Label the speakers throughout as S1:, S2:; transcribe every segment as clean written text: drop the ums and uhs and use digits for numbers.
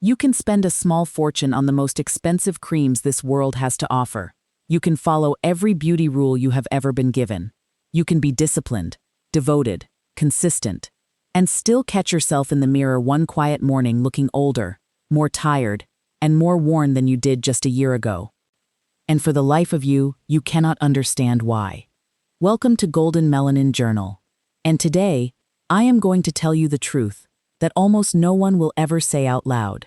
S1: You can spend a small fortune on the most expensive creams this world has to offer. You can follow every beauty rule you have ever been given. You can be disciplined, devoted, consistent, and still catch yourself in the mirror one quiet morning looking older, more tired, and more worn than you did just a year ago. And for the life of you, you cannot understand why. Welcome to Golden Melanin Journal. And today, I am going to tell you the truth that almost no one will ever say out loud.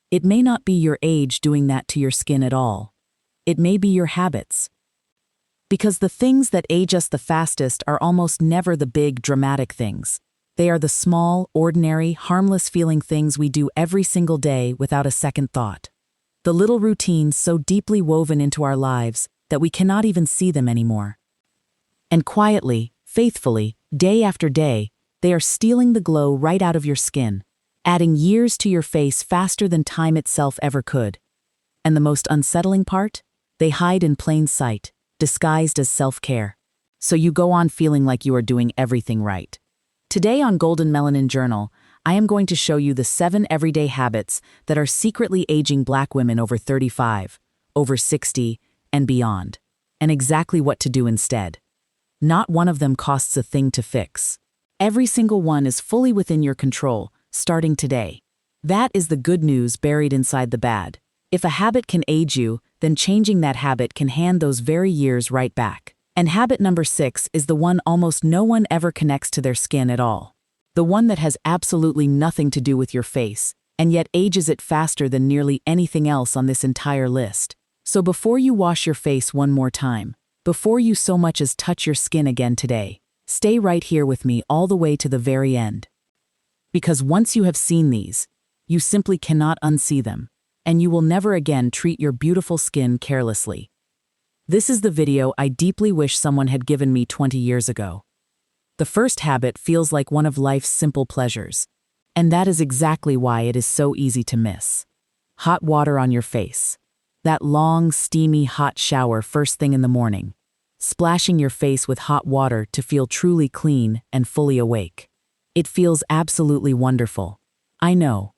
S1: It may not be your age doing that to your skin at all. It may be your habits. Because the things that age us the fastest are almost never the big, dramatic things. They are the small, ordinary, harmless-feeling things we do every single day without a second thought. The little routines so deeply woven into our lives that we cannot even see them anymore. And quietly, faithfully, day after day, they are stealing the glow right out of your skin, adding years to your face faster than time itself ever could. And the most unsettling part? They hide in plain sight, disguised as self-care. So you go on feeling like you are doing everything right. Today on Golden Melanin Journal, I am going to show you the 7 everyday habits that are secretly aging Black women over 35, over 60, and beyond, and exactly what to do instead. Not one of them costs a thing to fix. Every single one is fully within your control, starting today. That is the good news buried inside the bad. If a habit can age you, then changing that habit can hand those very years right back. And habit number 6 is the one almost no one ever connects to their skin at all. The one that has absolutely nothing to do with your face, and yet ages it faster than nearly anything else on this entire list. So before you wash your face one more time, before you so much as touch your skin again today, stay right here with me all the way to the very end. Because once you have seen these, you simply cannot unsee them, and you will never again treat your beautiful skin carelessly. This is the video I deeply wish someone had given me 20 years ago. The first habit feels like one of life's simple pleasures, and that is exactly why it is so easy to miss. Hot water on your face. That long, steamy, hot shower first thing in the morning. Splashing your face with hot water to feel truly clean and fully awake. It feels absolutely wonderful. I know.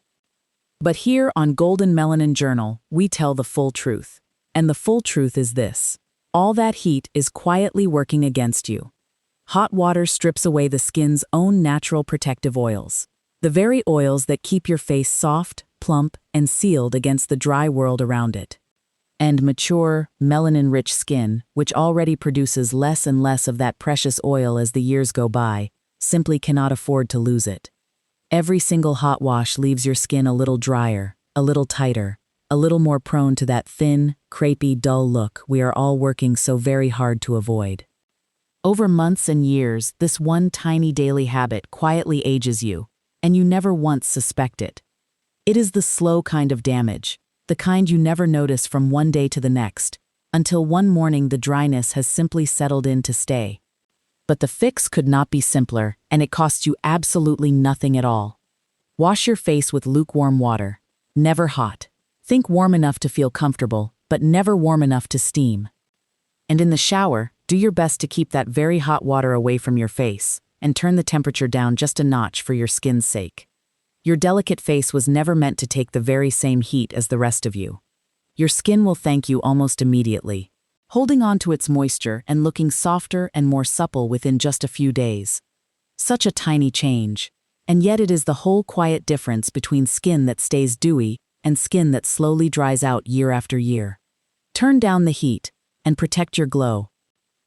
S1: But here on Golden Melanin Journal, we tell the full truth. And the full truth is this. All that heat is quietly working against you. Hot water strips away the skin's own natural protective oils. The very oils that keep your face soft, plump, and sealed against the dry world around it. And mature, melanin-rich skin, which already produces less and less of that precious oil as the years go by, simply cannot afford to lose it. Every single hot wash leaves your skin a little drier, a little tighter, a little more prone to that thin, crepey, dull look we are all working so very hard to avoid. Over months and years, this one tiny daily habit quietly ages you, and you never once suspect it. It is the slow kind of damage, the kind you never notice from one day to the next, until one morning the dryness has simply settled in to stay. But the fix could not be simpler, and it costs you absolutely nothing at all. Wash your face with lukewarm water. Never hot. Think warm enough to feel comfortable, but never warm enough to steam. And in the shower, do your best to keep that very hot water away from your face, and turn the temperature down just a notch for your skin's sake. Your delicate face was never meant to take the very same heat as the rest of you. Your skin will thank you almost immediately, holding on to its moisture and looking softer and more supple within just a few days. Such a tiny change, and yet it is the whole quiet difference between skin that stays dewy and skin that slowly dries out year after year. Turn down the heat and protect your glow.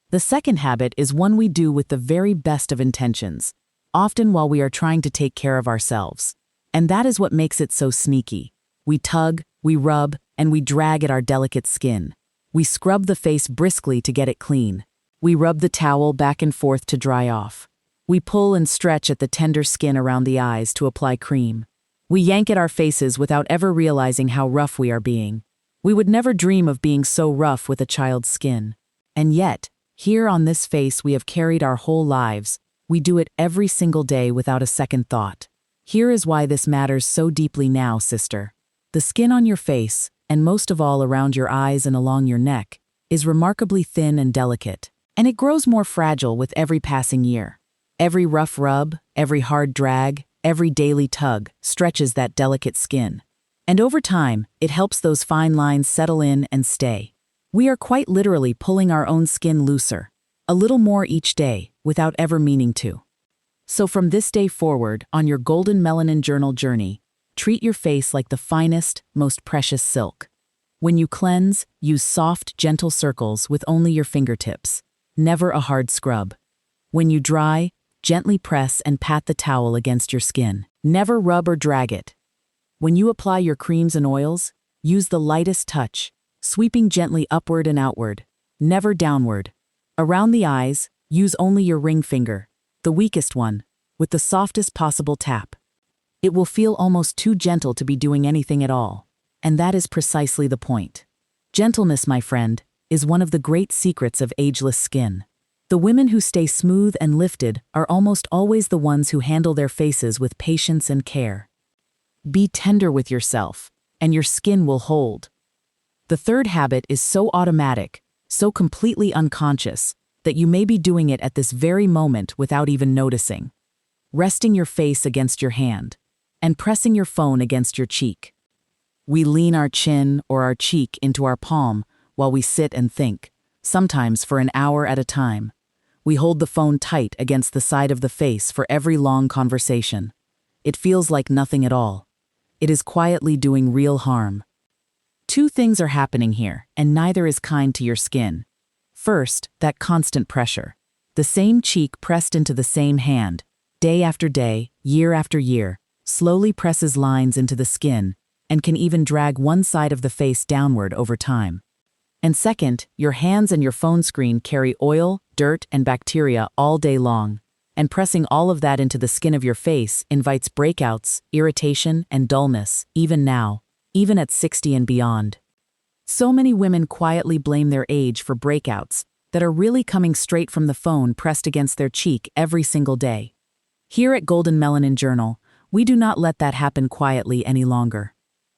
S1: The second habit is one we do with the very best of intentions, often while we are trying to take care of ourselves. And that is what makes it so sneaky. We tug, we rub, and we drag at our delicate skin. We scrub the face briskly to get it clean. We rub the towel back and forth to dry off. We pull and stretch at the tender skin around the eyes to apply cream. We yank at our faces without ever realizing how rough we are being. We would never dream of being so rough with a child's skin. And yet, here on this face we have carried our whole lives. We do it every single day without a second thought. Here is why this matters so deeply now, sister. The skin on your face, and most of all around your eyes and along your neck, is remarkably thin and delicate, and it grows more fragile with every passing year. Every rough rub, every hard drag, every daily tug stretches that delicate skin. And over time, it helps those fine lines settle in and stay. We are quite literally pulling our own skin looser, a little more each day, without ever meaning to. So from this day forward, on your Golden Melanin Journal journey, treat your face like the finest, most precious silk. When you cleanse, use soft, gentle circles with only your fingertips, never a hard scrub. When you dry, gently press and pat the towel against your skin. Never rub or drag it. When you apply your creams and oils, use the lightest touch, sweeping gently upward and outward, never downward. Around the eyes, use only your ring finger, the weakest one, with the softest possible tap. It will feel almost too gentle to be doing anything at all, and that is precisely the point. Gentleness, my friend, is one of the great secrets of ageless skin. The women who stay smooth and lifted are almost always the ones who handle their faces with patience and care. Be tender with yourself, and your skin will hold. The third habit is so automatic, so completely unconscious, that you may be doing it at this very moment without even noticing. Resting your face against your hand, and pressing your phone against your cheek. We lean our chin or our cheek into our palm while we sit and think, sometimes for an hour at a time. We hold the phone tight against the side of the face for every long conversation. It feels like nothing at all. It is quietly doing real harm. Two things are happening here, and neither is kind to your skin. First, that constant pressure. The same cheek pressed into the same hand, day after day, year after year, slowly presses lines into the skin, and can even drag one side of the face downward over time. And second, your hands and your phone screen carry oil, dirt, and bacteria all day long, and pressing all of that into the skin of your face invites breakouts, irritation, and dullness, even now, even at 60 and beyond. So many women quietly blame their age for breakouts that are really coming straight from the phone pressed against their cheek every single day. Here at Golden Melanin Journal, we do not let that happen quietly any longer.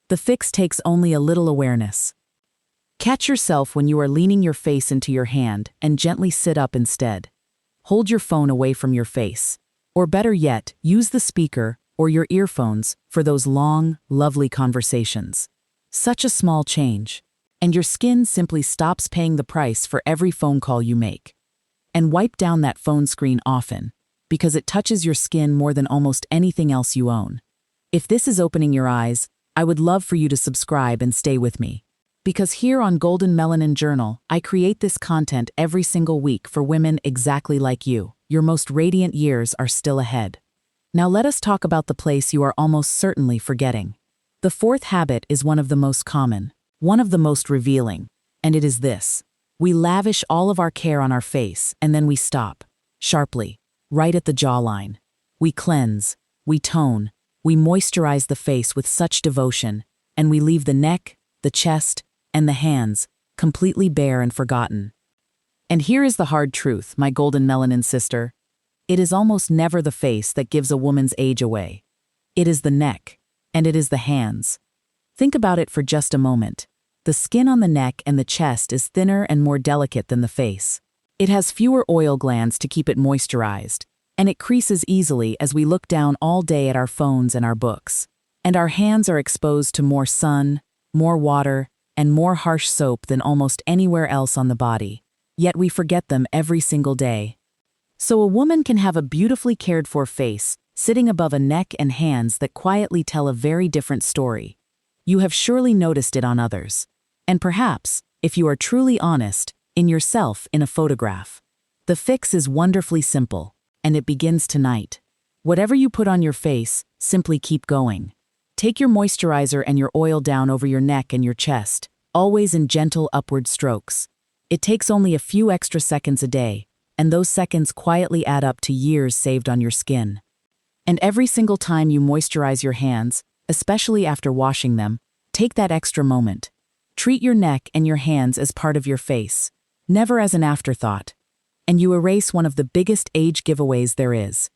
S1: The fix takes only a little awareness. Catch yourself when you are leaning your face into your hand and gently sit up instead. Hold your phone away from your face. Or better yet, use the speaker or your earphones for those long, lovely conversations. Such a small change, and your skin simply stops paying the price for every phone call you make. And wipe down that phone screen often, because it touches your skin more than almost anything else you own. If this is opening your eyes, I would love for you to subscribe and stay with me. Because here on Golden Melanin Journal, I create this content every single week for women exactly like you. Your most radiant years are still ahead. Now let us talk about the place you are almost certainly forgetting. The fourth habit is one of the most common, one of the most revealing, and it is this. We lavish all of our care on our face, and then we stop, sharply, right at the jawline. We cleanse, we tone, we moisturize the face with such devotion, and we leave the neck, the chest, and the hands completely bare and forgotten. And here is the hard truth, my golden melanin sister. It is almost never the face that gives a woman's age away. It is the neck, and it is the hands. Think about it for just a moment. The skin on the neck and the chest is thinner and more delicate than the face. It has fewer oil glands to keep it moisturized, and it creases easily as we look down all day at our phones and our books. And our hands are exposed to more sun, more water, and more harsh soap than almost anywhere else on the body. Yet we forget them every single day. So a woman can have a beautifully cared for face, sitting above a neck and hands that quietly tell a very different story. You have surely noticed it on others. And perhaps, if you are truly honest, in yourself in a photograph. The fix is wonderfully simple, and it begins tonight. Whatever you put on your face, simply keep going. Take your moisturizer and your oil down over your neck and your chest, always in gentle upward strokes. It takes only a few extra seconds a day, and those seconds quietly add up to years saved on your skin. And every single time you moisturize your hands, especially after washing them, take that extra moment. Treat your neck and your hands as part of your face, never as an afterthought. And you erase one of the biggest age giveaways there is.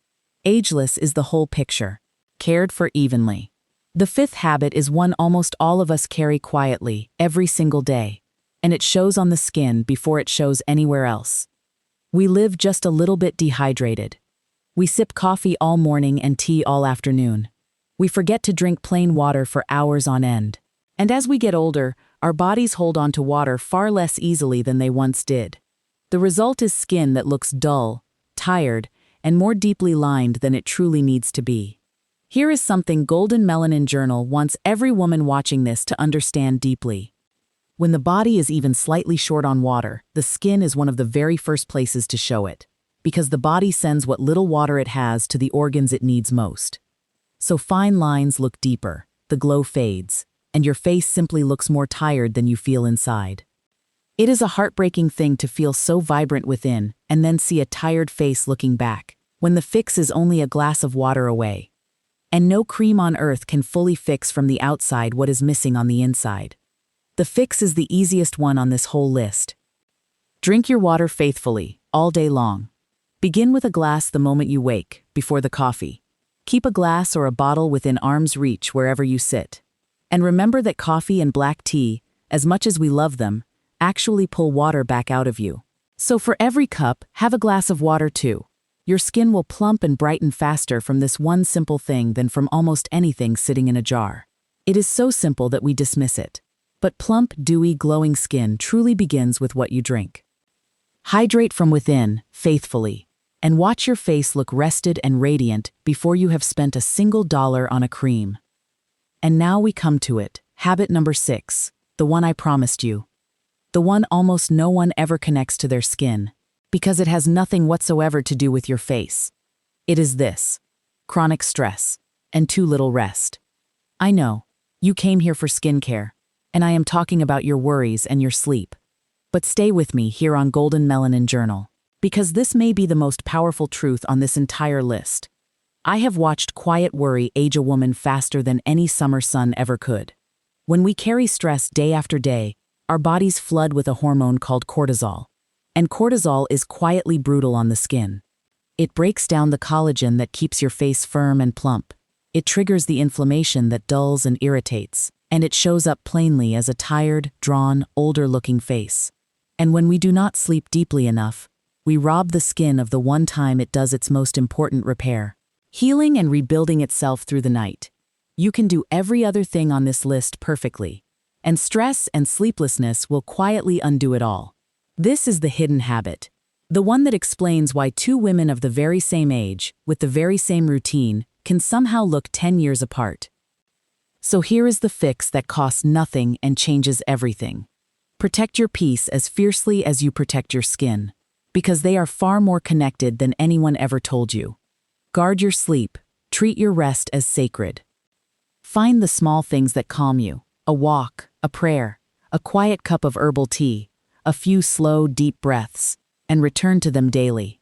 S1: Ageless is the whole picture, cared for evenly. The fifth habit is one almost all of us carry quietly, every single day, and it shows on the skin before it shows anywhere else. We live just a little bit dehydrated. We sip coffee all morning and tea all afternoon. We forget to drink plain water for hours on end. And as we get older, our bodies hold on to water far less easily than they once did. The result is skin that looks dull, tired, and more deeply lined than it truly needs to be. Here is something Golden Melanin Journal wants every woman watching this to understand deeply. When the body is even slightly short on water, the skin is one of the very first places to show it, because the body sends what little water it has to the organs it needs most. So fine lines look deeper, the glow fades, and your face simply looks more tired than you feel inside. It is a heartbreaking thing to feel so vibrant within and then see a tired face looking back, when the fix is only a glass of water away. And no cream on earth can fully fix from the outside what is missing on the inside. The fix is the easiest one on this whole list. Drink your water faithfully, all day long. Begin with a glass the moment you wake, before the coffee. Keep a glass or a bottle within arm's reach wherever you sit. And remember that coffee and black tea, as much as we love them, actually pull water back out of you. So for every cup, have a glass of water too. Your skin will plump and brighten faster from this one simple thing than from almost anything sitting in a jar. It is so simple that we dismiss it. But plump, dewy, glowing skin truly begins with what you drink. Hydrate from within, faithfully, and watch your face look rested and radiant before you have spent a single dollar on a cream. And now we come to it, habit number 6, the one I promised you. The one almost no one ever connects to their skin, because it has nothing whatsoever to do with your face. It is this: chronic stress and too little rest. I know, you came here for skincare, and I am talking about your worries and your sleep. But stay with me here on Golden Melanin Journal, because this may be the most powerful truth on this entire list. I have watched quiet worry age a woman faster than any summer sun ever could. When we carry stress day after day, our bodies flood with a hormone called cortisol. And cortisol is quietly brutal on the skin. It breaks down the collagen that keeps your face firm and plump. It triggers the inflammation that dulls and irritates, and it shows up plainly as a tired, drawn, older-looking face. And when we do not sleep deeply enough, we rob the skin of the one time it does its most important repair, healing and rebuilding itself through the night. You can do every other thing on this list perfectly, and stress and sleeplessness will quietly undo it all. This is the hidden habit, the one that explains why two women of the very same age, with the very same routine, can somehow look 10 years apart. So here is the fix that costs nothing and changes everything. Protect your peace as fiercely as you protect your skin, because they are far more connected than anyone ever told you. Guard your sleep, treat your rest as sacred. Find the small things that calm you: a walk, a prayer, a quiet cup of herbal tea, a few slow, deep breaths, and return to them daily.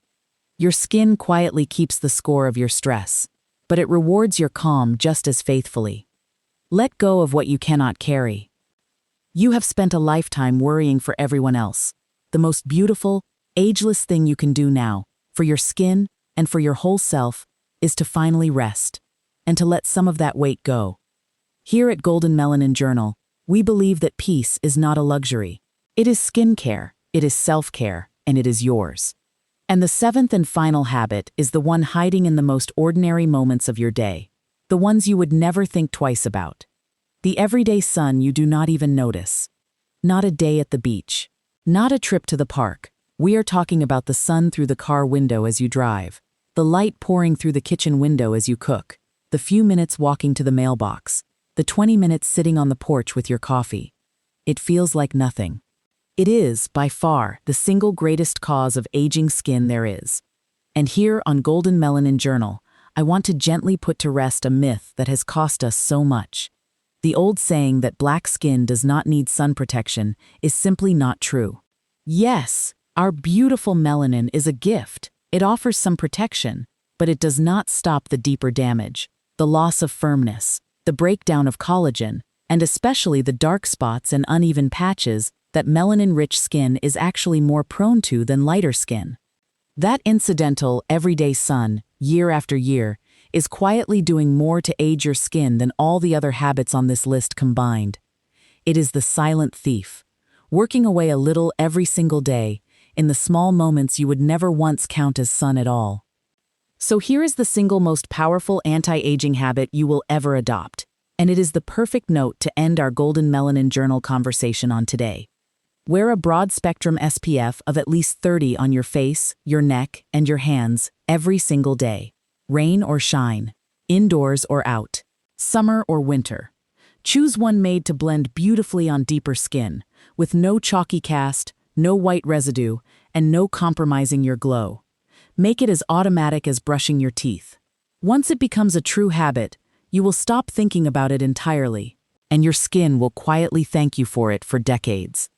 S1: Your skin quietly keeps the score of your stress, but it rewards your calm just as faithfully. Let go of what you cannot carry. You have spent a lifetime worrying for everyone else. The most beautiful, ageless thing you can do now, for your skin and for your whole self, is to finally rest, and to let some of that weight go. Here at Golden Melanin Journal, we believe that peace is not a luxury. It is skincare, it is self-care, and it is yours. And the 7th and final habit is the one hiding in the most ordinary moments of your day, the ones you would never think twice about. The everyday sun you do not even notice. Not a day at the beach. Not a trip to the park. We are talking about the sun through the car window as you drive, the light pouring through the kitchen window as you cook, the few minutes walking to the mailbox, the 20 minutes sitting on the porch with your coffee. It feels like nothing. It is, by far, the single greatest cause of aging skin there is. And here on Golden Melanin Journal, I want to gently put to rest a myth that has cost us so much. The old saying that black skin does not need sun protection is simply not true. Yes, our beautiful melanin is a gift. It offers some protection, but it does not stop the deeper damage, the loss of firmness, the breakdown of collagen, and especially the dark spots and uneven patches that melanin-rich skin is actually more prone to than lighter skin. That incidental, everyday sun, year after year, is quietly doing more to age your skin than all the other habits on this list combined. It is the silent thief, working away a little every single day, in the small moments you would never once count as sun at all. So here is the single most powerful anti-aging habit you will ever adopt. And it is the perfect note to end our Golden Melanin Journal conversation on today. Wear a broad-spectrum SPF of at least 30 on your face, your neck, and your hands every single day. Rain or shine, indoors or out, summer or winter. Choose one made to blend beautifully on deeper skin, with no chalky cast, no white residue, and no compromising your glow. Make it as automatic as brushing your teeth. Once it becomes a true habit, you will stop thinking about it entirely, and your skin will quietly thank you for it for decades.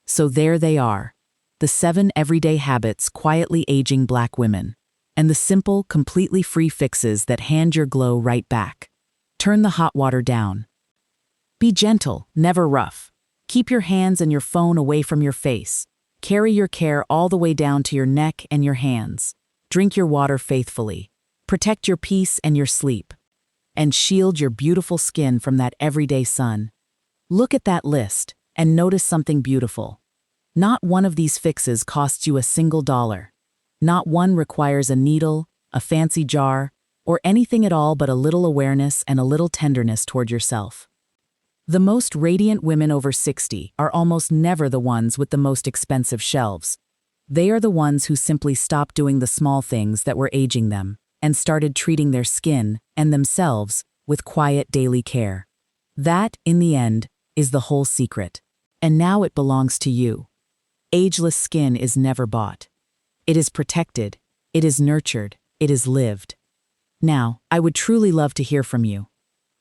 S1: So there they are, the 7 everyday habits quietly aging Black women, and the simple, completely free fixes that hand your glow right back. Turn the hot water down. Be gentle, never rough. Keep your hands and your phone away from your face. Carry your care all the way down to your neck and your hands. Drink your water faithfully. Protect your peace and your sleep. And shield your beautiful skin from that everyday sun. Look at that list and notice something beautiful. Not one of these fixes costs you a single dollar. Not one requires a needle, a fancy jar, or anything at all but a little awareness and a little tenderness toward yourself. The most radiant women over 60 are almost never the ones with the most expensive shelves. They are the ones who simply stopped doing the small things that were aging them and started treating their skin and themselves with quiet daily care. That, in the end, is the whole secret. And now it belongs to you. Ageless skin is never bought. It is protected, it is nurtured, it is lived. Now, I would truly love to hear from you.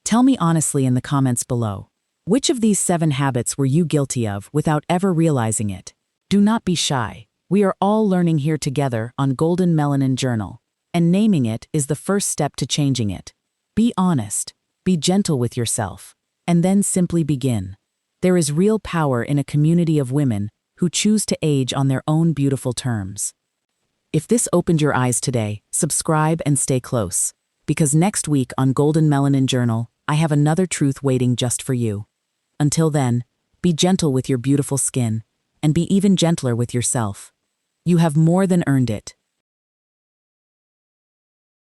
S1: Tell me honestly in the comments below. Which of these 7 habits were you guilty of without ever realizing it? Do not be shy. We are all learning here together on Golden Melanin Journal, and naming it is the first step to changing it. Be honest, be gentle with yourself, and then simply begin. There is real power in a community of women who choose to age on their own beautiful terms. If this opened your eyes today, subscribe and stay close, because next week on Golden Melanin Journal, I have another truth waiting just for you. Until then, be gentle with your beautiful skin, and be even gentler with yourself. You have more than earned it.